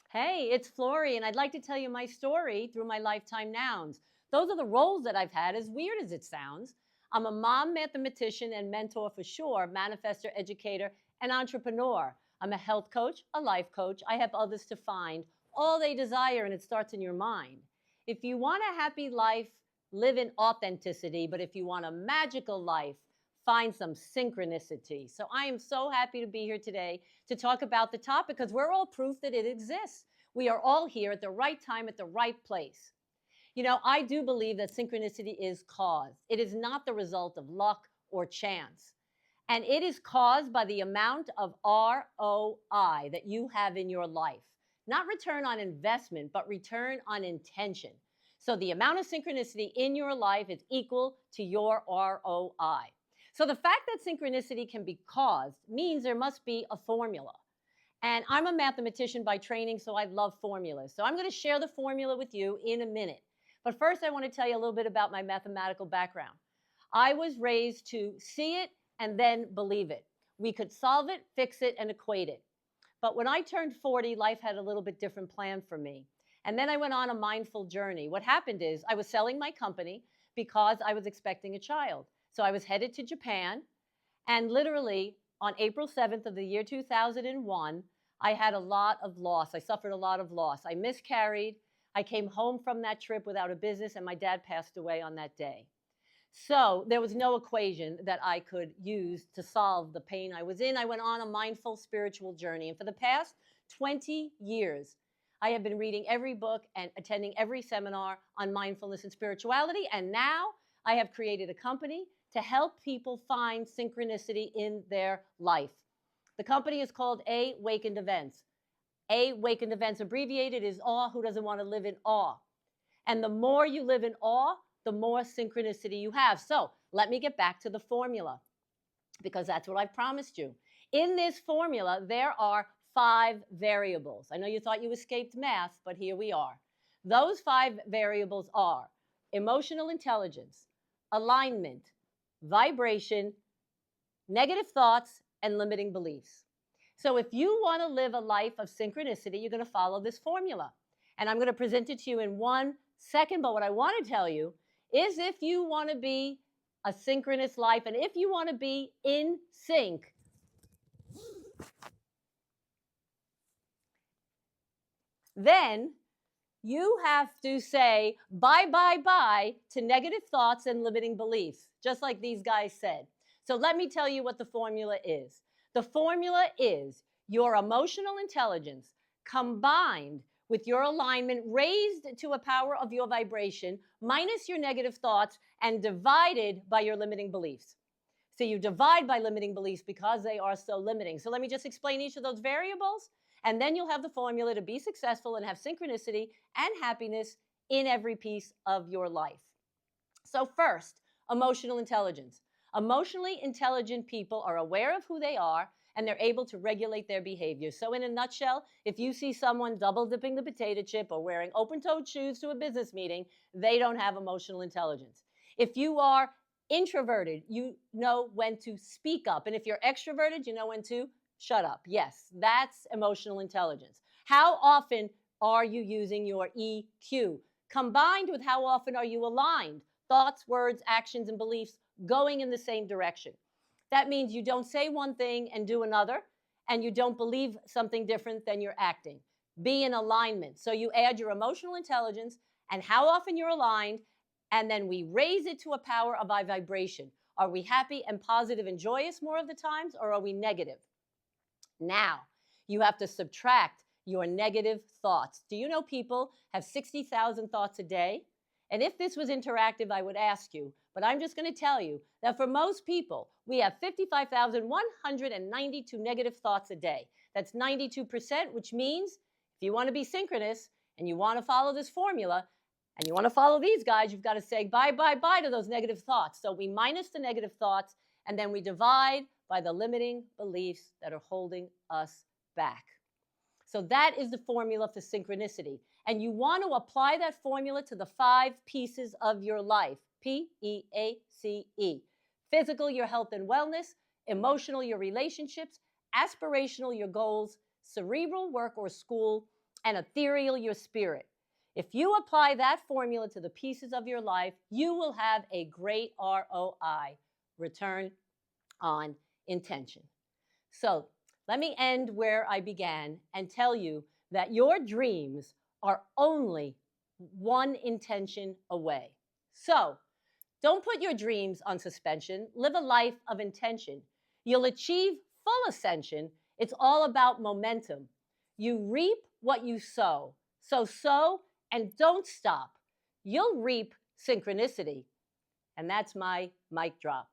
Hey, it's Flory, and I'd like to tell you my story through my lifetime nouns. Those are the roles that I've had, as weird as it sounds. I'm a mom, mathematician, and mentor for sure, manifestor, educator, and entrepreneur. I'm a health coach, a life coach. I help others to find all they desire, and it starts in your mind. If you want a happy life, live in authenticity, but if you want a magical life, find some synchronicity. So I am so happy to be here today to talk about the topic because we're all proof that it exists. We are all here at the right time, at the right place. You know, I do believe that synchronicity is caused. It is not the result of luck or chance. And it is caused by the amount of ROI that you have in your life. Not return on investment, but return on intention. So the amount of synchronicity in your life is equal to your ROI. So the fact that synchronicity can be caused means there must be a formula. And I'm a mathematician by training, so I love formulas. So I'm going to share the formula with you in a minute. But first, I want to tell you a little bit about my mathematical background. I was raised to see it and then believe it. We could solve it, fix it, and equate it. But when I turned 40, life had a little bit different plan for me. And then I went on a mindful journey. What happened is I was selling my company because I was expecting a child. So I was headed to Japan, and literally on April 7th of the year 2001, I had a lot of loss. I suffered a lot of loss. I miscarried. I came home from that trip without a business, and my dad passed away on that day. So there was no equation that I could use to solve the pain I was in. I went on a mindful spiritual journey. And for the past 20 years, I have been reading every book and attending every seminar on mindfulness and spirituality. And now I have created a company to help people find synchronicity in their life. The company is called Awakened Events. Awakened Events, abbreviated, is awe. Who doesn't want to live in awe? And the more you live in awe, the more synchronicity you have. So let me get back to the formula, because that's what I promised you. In this formula, there are 5 variables. I know you thought you escaped math, but here we are. Those 5 variables are emotional intelligence, alignment, vibration, negative thoughts, and limiting beliefs. So if you want to live a life of synchronicity, you're going to follow this formula. And I'm going to present it to you in 1 second. But what I want to tell you is, if you want to be a synchronous life and if you want to be in sync, then you have to say bye, bye, bye to negative thoughts and limiting beliefs, just like these guys said. So let me tell you what the formula is. The formula is your emotional intelligence combined with your alignment raised to a power of your vibration minus your negative thoughts and divided by your limiting beliefs. So you divide by limiting beliefs because they are so limiting. So let me just explain each of those variables, and then you'll have the formula to be successful and have synchronicity and happiness in every piece of your life. So first, emotional intelligence. Emotionally intelligent people are aware of who they are, and they're able to regulate their behavior. So in a nutshell, if you see someone double dipping the potato chip or wearing open-toed shoes to a business meeting, they don't have emotional intelligence. If you are introverted, you know when to speak up. And if you're extroverted, you know when to shut up. Yes, that's emotional intelligence. How often are you using your EQ? Combined with how often are you aligned? Thoughts, words, actions, and beliefs going in the same direction. That means you don't say one thing and do another, and you don't believe something different than you're acting. Be in alignment. So you add your emotional intelligence and how often you're aligned, and then we raise it to a power of our vibration. Are we happy and positive and joyous more of the times, or are we negative? Now, you have to subtract your negative thoughts. Do you know people have 60,000 thoughts a day? And if this was interactive, I would ask you, but I'm just going to tell you that for most people, we have 55,192 negative thoughts a day. That's 92%, which means if you want to be synchronous and you want to follow this formula and you want to follow these guys, you've got to say bye, bye, bye to those negative thoughts. So we minus the negative thoughts, and then we divide by the limiting beliefs that are holding us back. So that is the formula for synchronicity. And you want to apply that formula to the 5 pieces of your life. PEACE. Physical, your health and wellness. Emotional, your relationships. Aspirational, your goals. Cerebral, work or school. and ethereal your spirit. If you apply that formula to the pieces of your life, you will have a great ROI, return on intention. So let me end where I began and tell you that your dreams are only one intention away. So don't put your dreams on suspension. Live a life of intention. You'll achieve full ascension. It's all about momentum. You reap what you sow. So sow and don't stop. You'll reap synchronicity. And that's my mic drop.